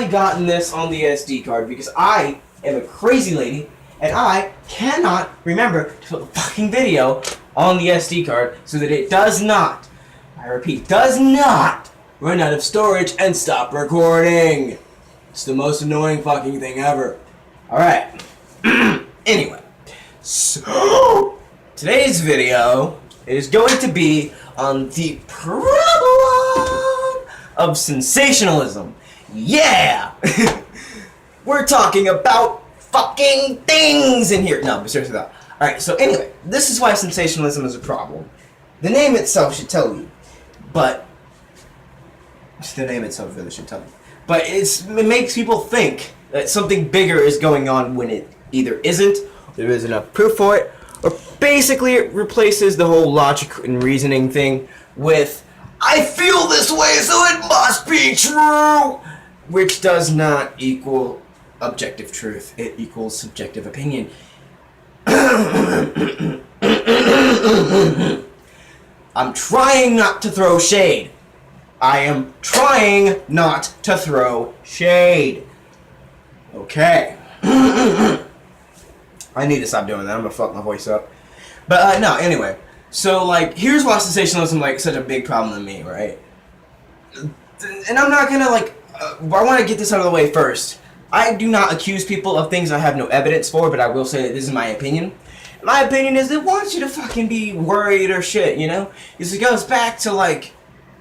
finally gotten this on the SD card because I am a crazy lady and I cannot remember to put the fucking video on the SD card so that it does not, I repeat, does not run out of storage and stop recording. It's the most annoying fucking thing ever. Alright. Anyway. So, today's video is going to be on the problem of sensationalism. Yeah! We're talking about fucking things in here. No, but seriously though. Alright, so anyway, this is why sensationalism is a problem. The name itself should tell you. But the name itself really should tell you. But it makes people think that something bigger is going on when it either isn't, or there isn't enough proof for it, or basically it replaces the whole logic and reasoning thing with, I feel this way, so it must be true! Which does not equal objective truth. It equals subjective opinion. I'm trying not to throw shade. I am trying not to throw shade. Okay. I need to stop doing that. I'm gonna fuck my voice up. But no, anyway. So like, here's why sensationalism like such a big problem to me, right? And I'm not gonna like. I want to get this out of the way first. I do not accuse people of things I have no evidence for, but I will say that this is my opinion. My opinion is it wants you to fucking be worried or shit, you know? Because it goes back to like,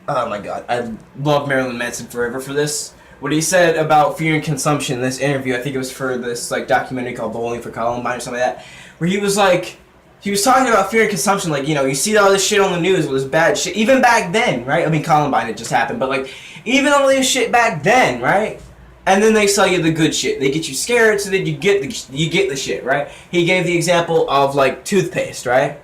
oh my god, I love Marilyn Manson forever for this. What he said about fear and consumption in this interview, I think it was for this like documentary called Bowling for Columbine or something like that, where he was like, he was talking about fear and consumption, like, you know, you see all this shit on the news, all this bad shit, even back then, right? I mean, Columbine had just happened, but like, even all this shit back then, right? And then they sell you the good shit. They get you scared so that you get the shit, right? He gave the example of like toothpaste, right?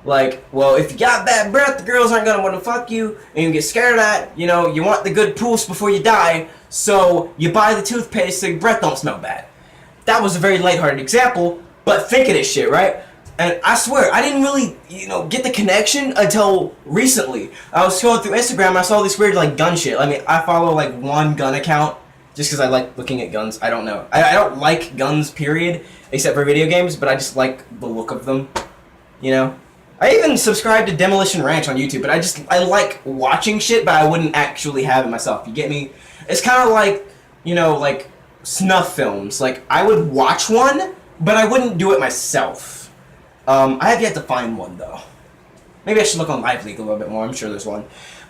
Like, well, if you got bad breath, the girls aren't gonna want to fuck you, and you get scared of that. You know, you want the good pools before you die, so you buy the toothpaste so your breath don't smell bad. That was a very lighthearted example, but think of this shit, right? And I swear, I didn't really, you know, get the connection until recently. I was scrolling through Instagram and I saw this weird, like, gun shit. I mean, I follow, like, one gun account just because I like looking at guns. I don't know. I don't like guns, period, except for video games, but I just like the look of them, you know? I even subscribe to Demolition Ranch on YouTube, but I like watching shit, but I wouldn't actually have it myself. You get me? It's kind of like, you know, like, snuff films. Like, I would watch one, but I wouldn't do it myself. I have yet to find one, though. Maybe I should look on Live Leak a little bit more. I'm sure there's one.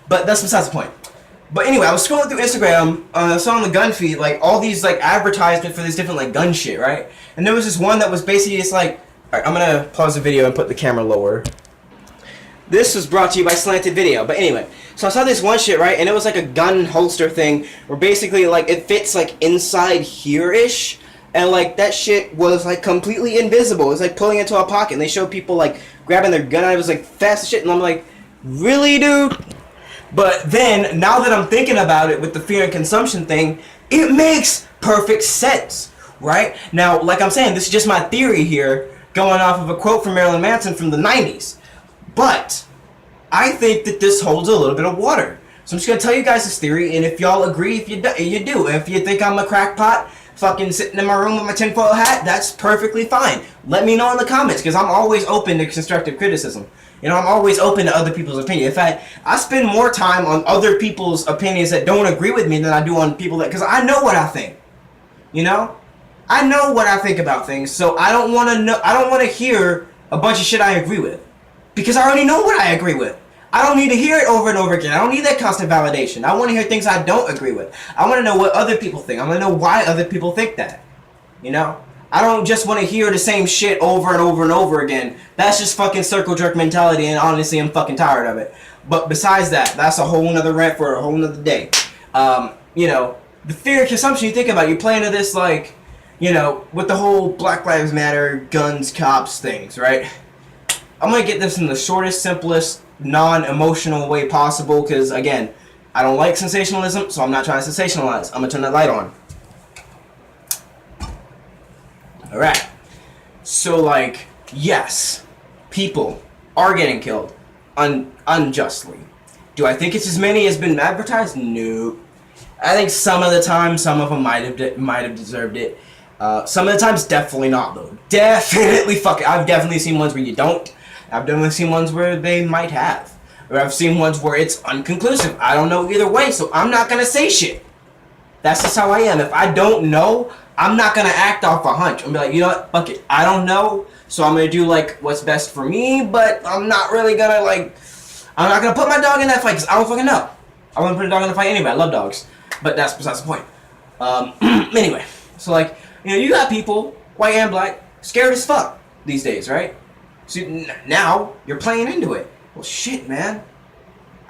But that's besides the point. But anyway, I was scrolling through Instagram, I saw on the gun feed, like, all these, like, advertisements for this different, like, gun shit, right? And there was this one that was basically just like, alright, I'm gonna pause the video and put the camera lower. This was brought to you by Slanted Video. But anyway, so I saw this one shit, right? And it was like a gun holster thing where basically, like, it fits, like, inside here-ish. And, like, that shit was, like, completely invisible. It was, like, pulling into a pocket. And they showed people, like, grabbing their gun. And it was, like, fast as shit. And I'm like, really, dude? But then, now that I'm thinking about it with the fear and consumption thing, it makes perfect sense, right? Now, like I'm saying, this is just my theory here, going off of a quote from Marilyn Manson from the 90s. But I think that this holds a little bit of water. So I'm just going to tell you guys this theory. And if y'all agree, if you do. If you think I'm a crackpot, fucking sitting in my room with my tinfoil hat, that's perfectly fine. Let me know in the comments, because I'm always open to constructive criticism. You know, I'm always open to other people's opinions. In fact, I spend more time on other people's opinions that don't agree with me than I do on people that, because I know what I think. You know? I know what I think about things, so I don't want to know, I don't want to hear a bunch of shit I agree with. Because I already know what I agree with. I don't need to hear it over and over again. I don't need that constant validation. I want to hear things I don't agree with. I want to know what other people think. I want to know why other people think that. You know? I don't just want to hear the same shit over and over and over again. That's just fucking circle jerk mentality, and honestly, I'm fucking tired of it. But besides that, that's a whole nother rant for a whole nother day. You know, the fear of consumption, you think about it, you're playing to this, like, you know, with the whole Black Lives Matter, guns, cops things, right? I'm going to get this in the shortest, simplest, non-emotional way possible, because, again, I don't like sensationalism, so I'm not trying to sensationalize. I'm going to turn that light on. Alright. So, like, yes, people are getting killed unjustly. Do I think it's as many as been advertised? No. I think some of the time, some of them might have deserved it. Some of the times, definitely not though. Definitely fucking. I've definitely seen ones where you don't. I've definitely seen ones where they might have. Or I've seen ones where it's unconclusive. I don't know either way, so I'm not gonna say shit. That's just how I am. If I don't know, I'm not gonna act off a hunch. I'm gonna be like, you know what, fuck it. I don't know, so I'm gonna do like what's best for me, but I'm not really gonna like, I'm not gonna put my dog in that fight because I don't fucking know. I wouldn't put a dog in the fight anyway. I love dogs, but that's besides the point. Anyway, so like, you know, you got people, white and black, scared as fuck these days, right? So now you're playing into it. Well, shit, man.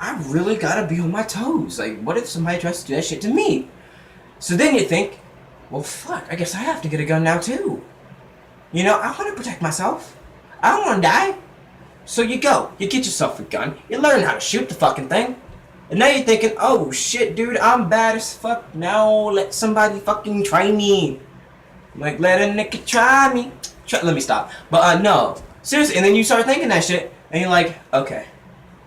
I really gotta be on my toes. Like, what if somebody tries to do that shit to me? So then you think, well, fuck, I guess I have to get a gun now, too. You know, I want to protect myself. I don't want to die. So you go. You get yourself a gun. You learn how to shoot the fucking thing. And now you're thinking, oh, shit, dude, I'm bad as fuck. Now let somebody fucking try me. Like, let a nigga try me. Let me stop. But, no. Seriously, and then you start thinking that shit. And you're like, okay,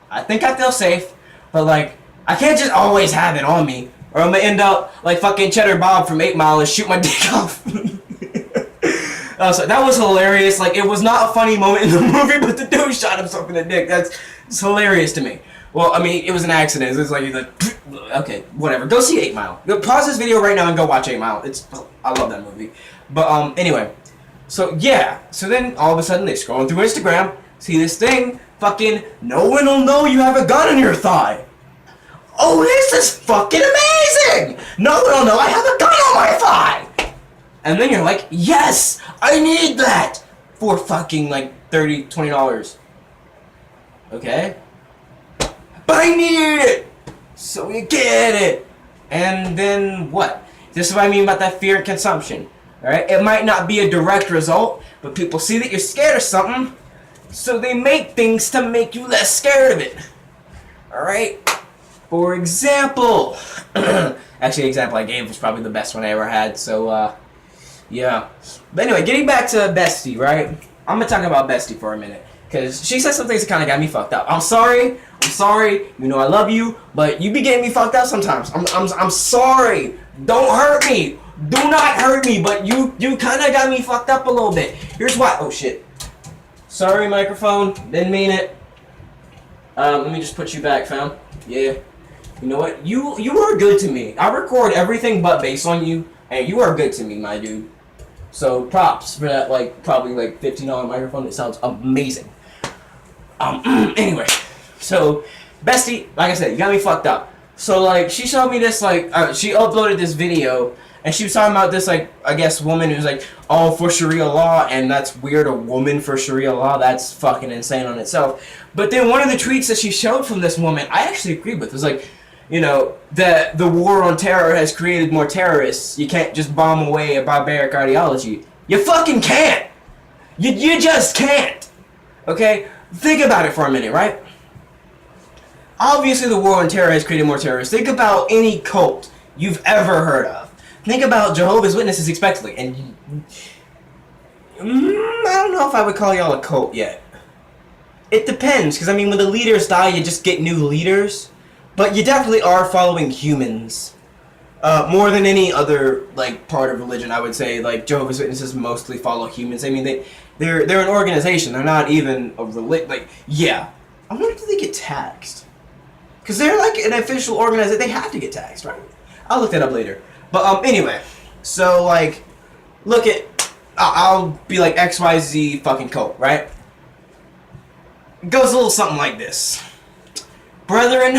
I think I feel safe, but like, I can't just always have it on me, or I'm gonna end up like fucking Cheddar Bob from 8 Mile and shoot my dick off. So that was hilarious. Like, it was not a funny moment in the movie, but the dude shot himself in the dick. It's hilarious to me. Well, I mean, it was an accident. It's like, okay, whatever. Go see 8 Mile. Go pause this video right now and go watch 8 Mile. I love that movie. But anyway, so yeah. So then all of a sudden they scrolling through Instagram. See this thing, fucking, no one will know you have a gun in your thigh. Oh, this is fucking amazing! No one will know I have a gun on my thigh! And then you're like, yes, I need that! For fucking like $20. Okay? But I need it! So you get it! And then what? This is what I mean about that fear and consumption. Alright? It might not be a direct result, but people see that you're scared of something, so they make things to make you less scared of it. Alright? For example, actually the example I gave was probably the best one I ever had, so yeah. But anyway, getting back to Bestie, right? I'm gonna talk about Bestie for a minute, because she said some things that kind of got me fucked up. I'm sorry, you know I love you, but you be getting me fucked up sometimes. I'm sorry, don't hurt me, do not hurt me, but you kind of got me fucked up a little bit. Here's why. Oh shit. Sorry, microphone. Didn't mean it. Let me just put you back, fam. Yeah. You know what? You are good to me. I record everything but bass on you, and you are good to me, my dude. So props for that, like, probably like $15 microphone. It sounds amazing. Anyway. So, Bestie, like I said, you got me fucked up. So, like, she showed me this, like, she uploaded this video, and she was talking about this, like, I guess, woman who's like, oh, for Sharia law, and that's weird, a woman for Sharia law, that's fucking insane on itself. But then one of the tweets that she showed from this woman, I actually agreed with. It was like, you know, that the war on terror has created more terrorists. You can't just bomb away a barbaric ideology. You fucking can't! You just can't! Okay? Think about it for a minute, right? Obviously the war on terror has created more terrorists. Think about any cult you've ever heard of. Think about Jehovah's Witnesses expectedly, and I don't know if I would call y'all a cult yet. It depends, because I mean, when the leaders die, you just get new leaders, but you definitely are following humans. More than any other, like, part of religion, I would say, like, Jehovah's Witnesses mostly follow humans. I mean, they're an organization, they're not even a religion, like, yeah. I wonder if they get taxed. Because they're, like, an official organization, they have to get taxed, right? I'll look that up later. But, anyway, so, like, look at, I'll be like XYZ fucking cult, right? It goes a little something like this. Brethren,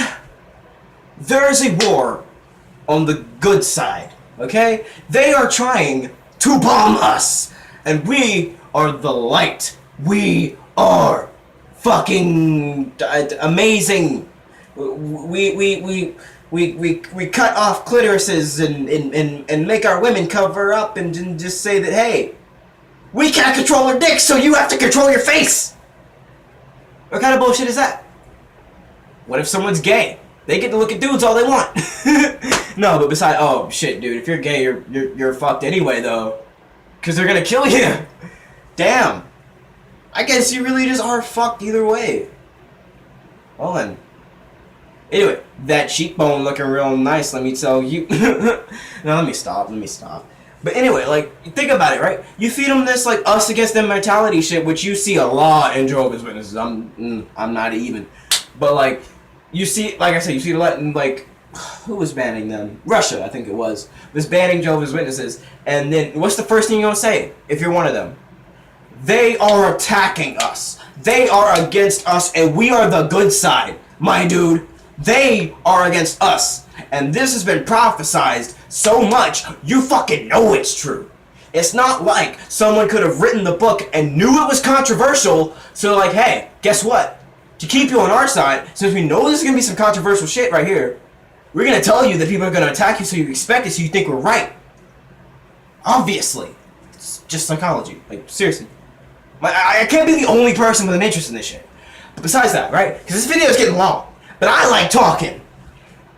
there is a war on the good side, okay? They are trying to bomb us, and we are the light. We are fucking amazing. We cut off clitorises and make our women cover up and just say that, hey, we can't control our dicks, so you have to control your face. What kind of bullshit is that? What if someone's gay? They get to look at dudes all they want. No, but besides, oh shit, dude, if you're gay, you're fucked anyway, though, because they're gonna kill you. Damn. I guess you really just are fucked either way. Well then, Anyway, that cheekbone looking real nice, let me tell you. No, let me stop. But anyway, like, think about it, right? You feed them this, like, us against them mentality shit, which you see a lot in Jehovah's Witnesses. I'm not even. But, like, you see, like I said, you see a lot in, like, who was banning them? Russia, I think it was banning Jehovah's Witnesses. And then, what's the first thing you're gonna say if you're one of them? They are attacking us. They are against us, and we are the good side, my dude. They are against us. And this has been prophesized so much, you fucking know it's true. It's not like someone could have written the book and knew it was controversial, so like, hey, guess what? To keep you on our side, since we know there's gonna be some controversial shit right here, we're gonna tell you that people are gonna attack you, so you expect it, so you think we're right. Obviously. It's just psychology. Like, seriously. I can't be the only person with an interest in this shit. But besides that, right? Because this video is getting long. But I like talking.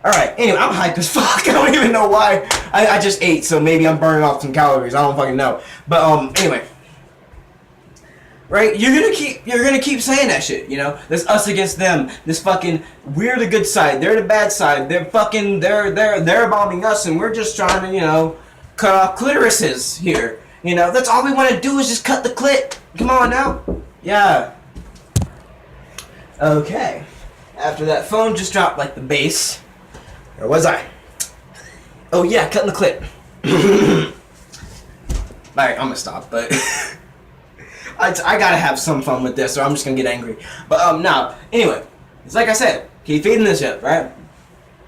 Alright, anyway, I'm hyped as fuck. I don't even know why. I just ate, so maybe I'm burning off some calories. I don't fucking know. But, anyway. Right? You're gonna keep saying that shit, you know? This us against them. This fucking, we're the good side. They're the bad side. They're fucking, they're bombing us, and we're just trying to, you know, cut off clitorises here. You know, that's all we want to do is just cut the clit. Come on now. Yeah. Okay. After that phone just dropped like the bass. Where was I? Oh yeah, cutting the clit. Alright, I'm gonna stop, but I gotta have some fun with this or I'm just gonna get angry. But now, anyway, it's like I said, keep feeding this up, right?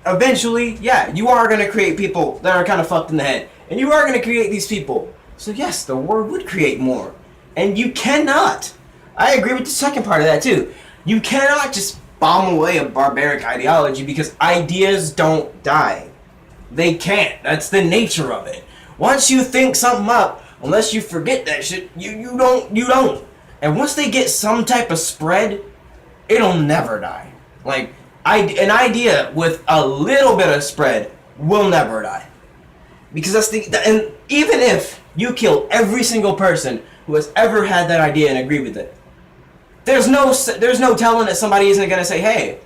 Eventually, yeah, you are gonna create people that are kind of fucked in the head. And you are gonna create these people. So yes, the war would create more. And you cannot. I agree with the second part of that too. You cannot just bomb away a barbaric ideology because ideas don't die. They can't. That's the nature of it. Once you think something up, unless you forget that shit, you don't. And once they get some type of spread, it'll never die. Like, an idea with a little bit of spread will never die. Because and even if you kill every single person who has ever had that idea and agree with it, there's no telling that somebody isn't gonna say, hey,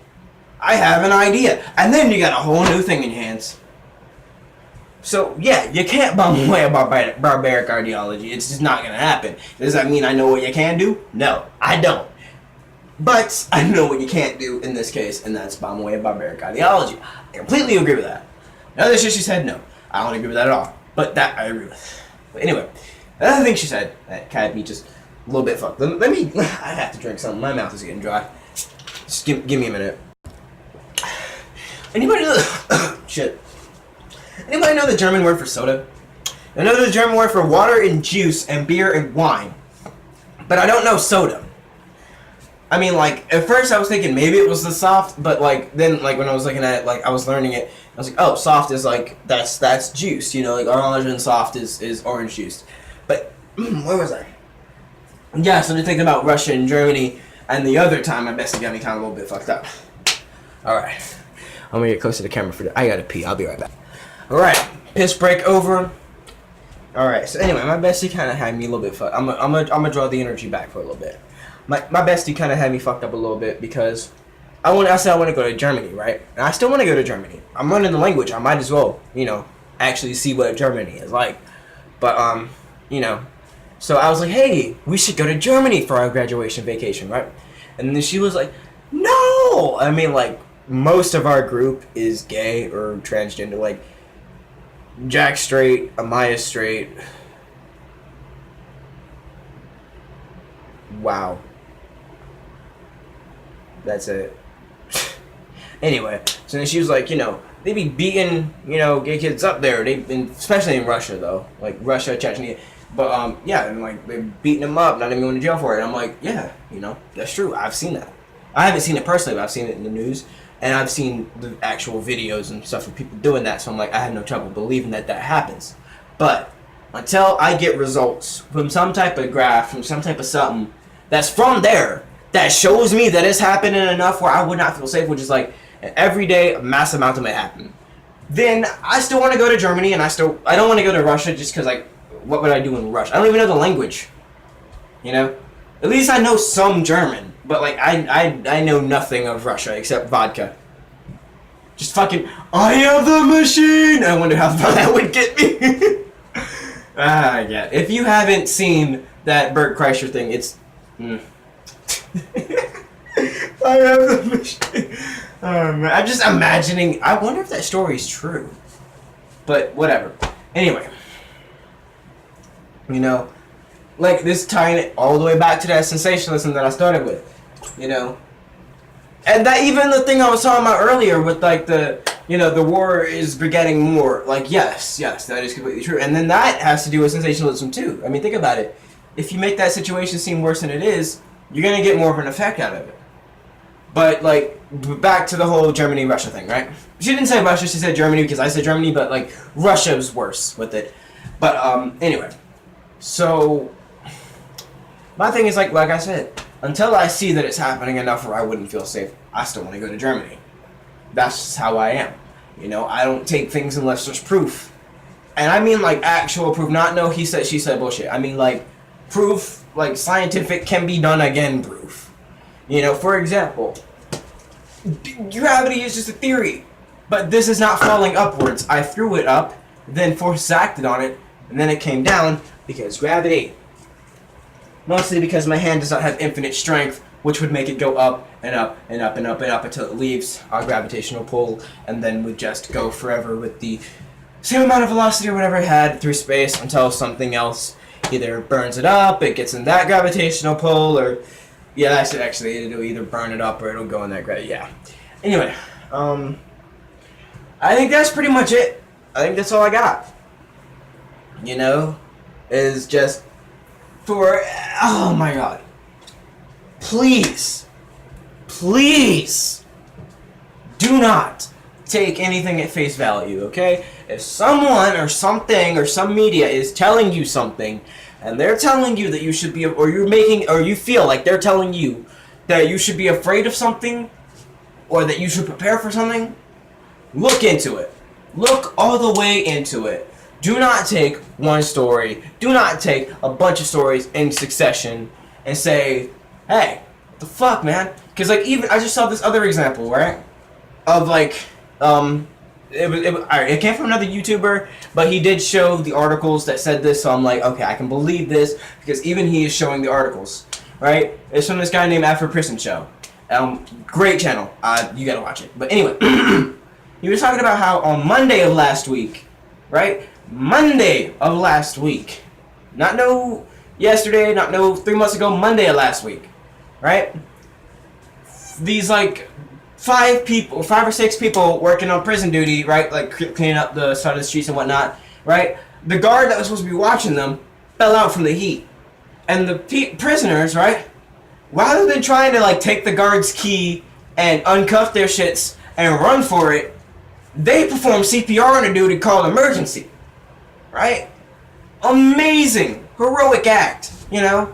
I have an idea. And then you got a whole new thing in your hands. So, yeah, you can't bomb away a barbaric ideology. It's just not gonna happen. Does that mean I know what you can do? No, I don't. But I know what you can't do in this case, and that's bomb away a barbaric ideology. I completely agree with that. The other shit she said, no. I don't agree with that at all. But that I agree with. But anyway, another thing she said that had me just a little bit fucked. Let me, I have to drink something. My mouth is getting dry. Just give me a minute. Anybody know shit. Anybody know the German word for soda? I know the German word for water and juice and beer and wine. But I don't know soda. I mean, like, at first I was thinking maybe it was the soft, but, like, then, like, when I was looking at it, like, I was learning it, I was like, oh, soft is, like, that's juice, you know, like, orange and soft is orange juice. But, where was I? Yeah, so they're thinking about Russia and Germany, and the other time, my bestie got me kind of a little bit fucked up. Alright, I'm gonna get close to the camera for that. I gotta pee, I'll be right back. Alright, piss break over. Alright, so anyway, my bestie kind of had me a little bit fucked. I'm gonna draw the energy back for a little bit. My bestie kind of had me fucked up a little bit because I said I want to go to Germany, right? And I still want to go to Germany. I'm learning the language. I might as well, you know, actually see what Germany is like. But, you know, so I was like, hey, we should go to Germany for our graduation vacation, right? And then she was like, no! I mean, like, most of our group is gay or transgender. Like, Jack's straight, Amaya's straight. Wow. That's it. Anyway, so then she was like, you know, they be beating, you know, gay kids up there. Especially in Russia, though. Like, Russia, Chechnya. But, yeah, and, like, they're beating them up, not even going to jail for it. And I'm like, yeah, you know, that's true. I've seen that. I haven't seen it personally, but I've seen it in the news. And I've seen the actual videos and stuff of people doing that. So I'm like, I have no trouble believing that happens. But until I get results from some type of graph, from some type of something that's from there, that shows me that it's happening enough where I would not feel safe, which is like an everyday, a mass amount of it happen. Then I still want to go to Germany, and I don't want to go to Russia just because, like, what would I do in Russia? I don't even know the language. You know? At least I know some German, but, like, I know nothing of Russia except vodka. Just fucking, I am the machine! I wonder how far that would get me. Yeah. If you haven't seen that Bert Kreischer thing, it's... I am the machine. I'm just imagining... I wonder if that story is true. But, whatever. Anyway. You know, like, this tying it all the way back to that sensationalism that I started with. You know? And that even the thing I was talking about earlier with, like, the, you know, the war is begetting more. Like, yes, that is completely true. And then that has to do with sensationalism, too. I mean, think about it. If you make that situation seem worse than it is, you're going to get more of an effect out of it. But, like, back to the whole Germany-Russia thing, right? She didn't say Russia, she said Germany because I said Germany, but, like, Russia was worse with it. But, anyway. So, my thing is, like I said, until I see that it's happening enough where I wouldn't feel safe, I still want to go to Germany. That's just how I am. You know, I don't take things unless there's proof. And I mean, like, actual proof, not no he said, she said bullshit. I mean, like, proof, like, scientific can be done again proof. You know, for example, gravity is just a theory. But this is not falling upwards. I threw it up, then force acted on it, and then it came down because gravity. Mostly because my hand does not have infinite strength, which would make it go up and up and up and up and up until it leaves our gravitational pull, and then would just go forever with the same amount of velocity or whatever it had through space until something else either burns it up, it gets in that gravitational pull, or yeah, that's it actually. It'll either burn it up or it'll go in that gravity. Yeah. Anyway, I think that's pretty much it. I think that's all I got. You know, is just for, oh my god, please do not take anything at face value, okay? If someone or something or some media is telling you something and they're telling you that you should be, or you feel like they're telling you that you should be afraid of something or that you should prepare for something, look into it. Look all the way into it. Do not take one story, do not take a bunch of stories in succession and say, hey, what the fuck, man? Because, like, even, I just saw this other example, right? Of, like, it came from another YouTuber, but he did show the articles that said this, so I'm like, okay, I can believe this, because even he is showing the articles, right? It's from this guy named Afro Prison Show. Great channel. You gotta watch it. But anyway, he was talking about how on Monday of last week, right? Monday of last week. Not no yesterday, not no 3 months ago, Monday of last week. Right? These, like, 5 or 6 people working on prison duty, right? Like, cleaning up the side of the streets and whatnot, right? The guard that was supposed to be watching them fell out from the heat. And the prisoners, right? Rather than trying to, like, take the guard's key and uncuff their shits and run for it, they performed CPR on a dude and called emergency. Right? Amazing. Heroic act, you know?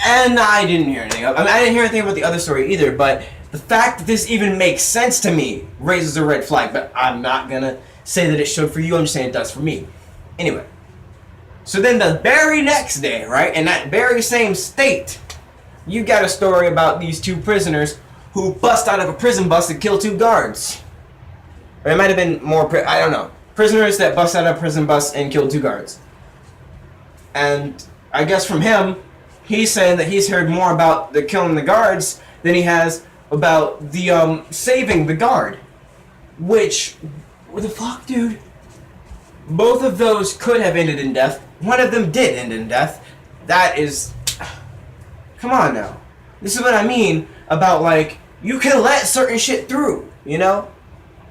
And I didn't hear anything. I didn't hear anything about the other story either, but the fact that this even makes sense to me raises a red flag, but I'm not gonna say that it should for you, I'm just saying it does for me. Anyway. So then the very next day, right, in that very same state, you got a story about these 2 prisoners who bust out of a prison bus and killed 2 guards. Or it might have been more, I don't know. Prisoners that bust out of a prison bus and killed 2 guards. And I guess from him, he's saying that he's heard more about the killing the guards than he has about the saving the guard. Which, what the fuck, dude? Both of those could have ended in death. One of them did end in death. That is, come on now. This is what I mean about, like, you can let certain shit through, you know?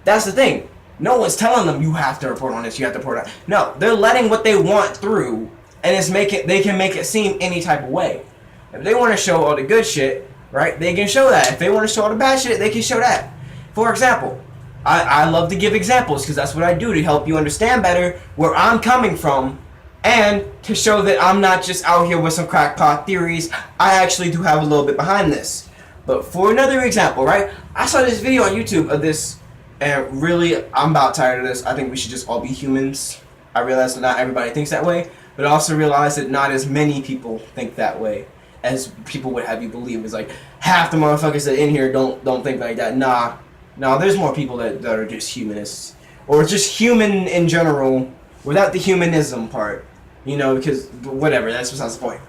That's the thing. No one's telling them you have to report on this, you have to report on that. No, they're letting what they want through, and they can make it seem any type of way. If they want to show all the good shit, right, they can show that. If they want to show all the bad shit, they can show that. For example, I love to give examples because that's what I do to help you understand better where I'm coming from, and to show that I'm not just out here with some crackpot theories. I actually do have a little bit behind this. But for another example, right, I saw this video on YouTube of this. And really, I'm about tired of this. I think we should just all be humans. I realize that not everybody thinks that way, but I also realize that not as many people think that way as people would have you believe. It's like half the motherfuckers that in here don't think like that. Nah, No, there's more people that are just humanists. Or just human in general, without the humanism part. You know, because, whatever, that's besides the point.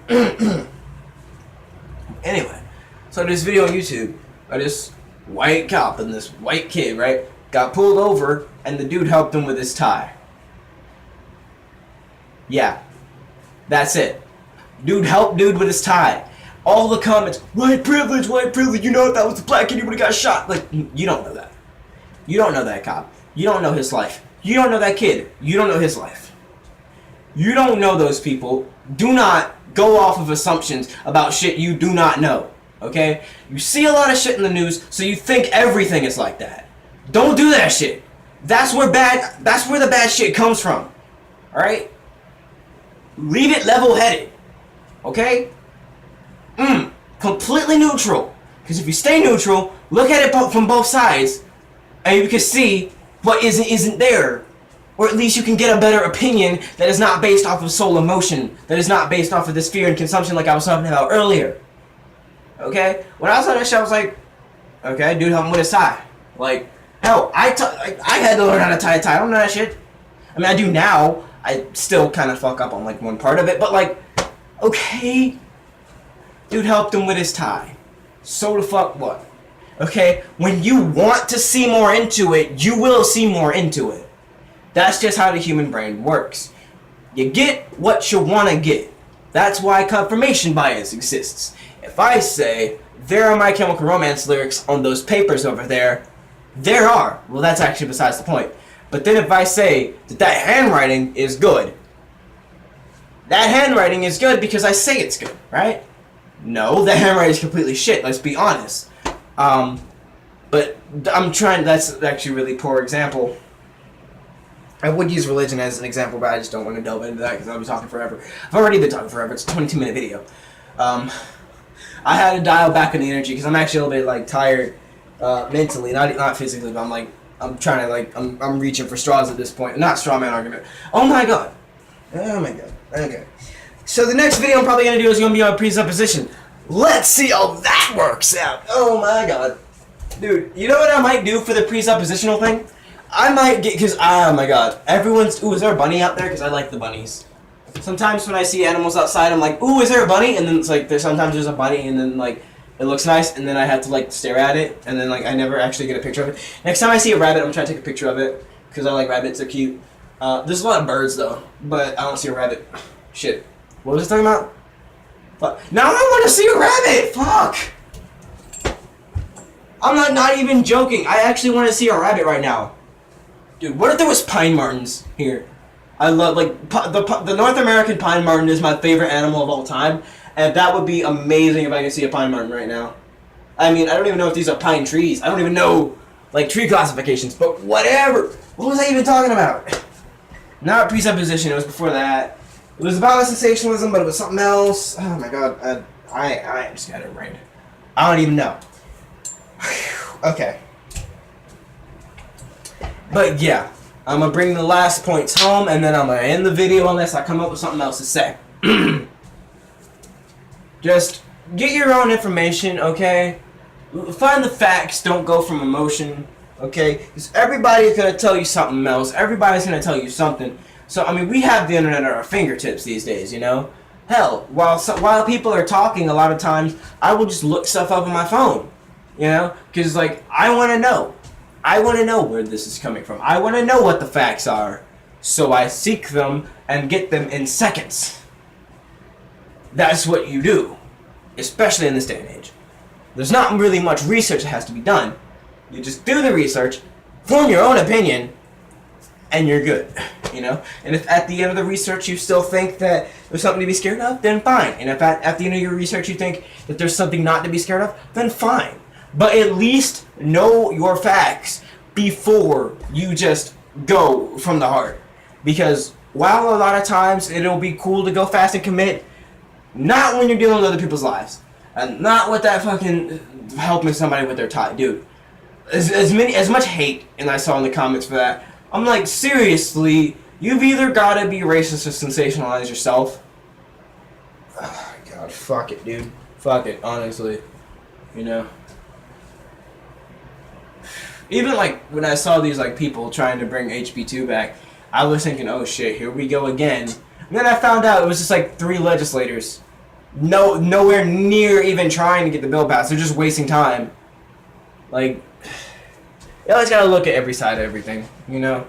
Anyway, so this video on YouTube, this white cop and this white kid, right, got pulled over, and the dude helped him with his tie. Yeah, that's it. Dude helped dude with his tie. All the comments, white privilege, you know if that was the black kid, he would've got shot. Like, you don't know that. You don't know that cop. You don't know his life. You don't know that kid. You don't know his life. You don't know those people. Do not go off of assumptions about shit you do not know. Okay? You see a lot of shit in the news, so you think everything is like that. Don't do that shit. That's where the bad shit comes from. Alright? Leave it level-headed. Okay? Completely neutral. Because if you stay neutral, look at it from both sides, and you can see what isn't there. Or at least you can get a better opinion that is not based off of soul emotion, that is not based off of this fear and consumption like I was talking about earlier. Okay? When I saw that shit, I was like, okay, dude, help him with his tie. Like, hell, I had to learn how to tie a tie. I don't know that shit. I mean, I do now. I still kind of fuck up on, like, one part of it, but, like, okay. Dude helped him with his tie. So the fuck what? Okay? When you want to see more into it, you will see more into it. That's just how the human brain works. You get what you want to get. That's why confirmation bias exists. If I say, there are My Chemical Romance lyrics on those papers over there, there are. Well, that's actually besides the point. But then if I say that handwriting is good, that handwriting is good because I say it's good, right? No, the handwriting is completely shit, let's be honest. But I'm trying, that's actually a really poor example. I would use religion as an example, but I just don't want to delve into that because I'll be talking forever. I've already been talking forever. It's a 22-minute video. I had to dial back on the energy because I'm actually a little bit like tired mentally, not physically, but I'm trying to like I'm reaching for straws at this point. Not straw man argument. Oh my god. Oh my god. Okay. So the next video I'm probably gonna do is gonna be on presupposition. Let's see how that works out. Oh my god. Dude, you know what I might do for the presuppositional thing? I might get, because, oh my god, everyone's, ooh, is there a bunny out there? Because I like the bunnies. Sometimes when I see animals outside, I'm like, ooh, is there a bunny? And then it's like, sometimes there's a bunny, and then, like, it looks nice, and then I have to, like, stare at it, and then, like, I never actually get a picture of it. Next time I see a rabbit, I'm trying to take a picture of it, because I like rabbits, they're cute. There's a lot of birds, though, but I don't see a rabbit. Shit. What was I talking about? Fuck. Now I want to see a rabbit! Fuck! I'm not even joking. I actually want to see a rabbit right now. Dude, what if there was pine martens here? I love, like, the North American pine marten is my favorite animal of all time, and that would be amazing if I could see a pine marten right now. I mean, I don't even know if these are pine trees. I don't even know, like, tree classifications, but whatever. What was I even talking about? Not presupposition, it was before that. It was about sensationalism, but it was something else. Oh my god, I just got it right. I don't even know. Okay. But yeah, I'm going to bring the last points home, and then I'm going to end the video unless I come up with something else to say. Just get your own information, okay? Find the facts, don't go from emotion, okay? Because everybody's going to tell you something else. Everybody's going to tell you something. So, I mean, we have the internet at our fingertips these days, you know? Hell, while people are talking, a lot of times, I will just look stuff up on my phone, you know? Because, like, I want to know. I want to know where this is coming from. I want to know what the facts are. So I seek them and get them in seconds. That's what you do. Especially in this day and age. There's not really much research that has to be done. You just do the research, form your own opinion, and you're good. You know? And if at the end of the research you still think that there's something to be scared of, then fine. And if at the end of your research you think that there's something not to be scared of, then fine. But at least know your facts before you just go from the heart. Because while a lot of times it'll be cool to go fast and commit, not when you're dealing with other people's lives. And not with that fucking helping somebody with their tie. Dude, as much hate and I saw in the comments for that, I'm like, seriously, you've either got to be racist or sensationalize yourself. Oh my god, fuck it, dude. Fuck it, honestly. You know? Even like when I saw these like people trying to bring HB2 back, I was thinking, oh shit, here we go again. And then I found out it was just like 3 legislators. Nowhere near even trying to get the bill passed. They're just wasting time. Like, you always gotta look at every side of everything, you know?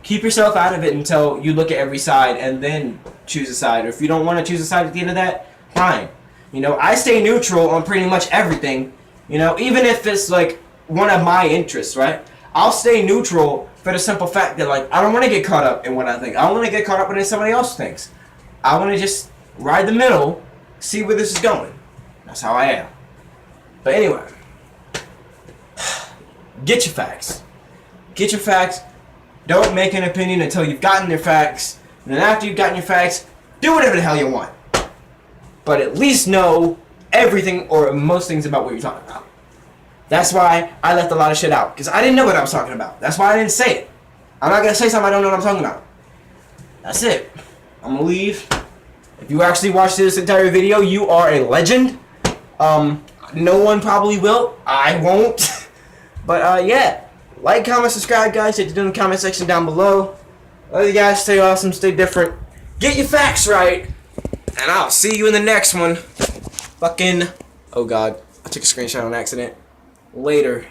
Keep yourself out of it until you look at every side and then choose a side. Or if you don't want to choose a side at the end of that, fine. You know, I stay neutral on pretty much everything. You know, even if it's like one of my interests, right? I'll stay neutral for the simple fact that, like, I don't want to get caught up in what I think. I don't want to get caught up in what somebody else thinks. I want to just ride the middle, see where this is going. That's how I am. But anyway, get your facts. Get your facts. Don't make an opinion until you've gotten your facts. And then after you've gotten your facts, do whatever the hell you want. But at least know everything or most things about what you're talking about. That's why I left a lot of shit out. Because I didn't know what I was talking about. That's why I didn't say it. I'm not going to say something I don't know what I'm talking about. That's it. I'm going to leave. If you actually watched this entire video, you are a legend. No one probably will. I won't. But yeah. Like, comment, subscribe, guys. Hit the do in the comment section down below. Love you guys. Stay awesome. Stay different. Get your facts right. And I'll see you in the next one. Fucking. Oh, God. I took a screenshot on accident. Later.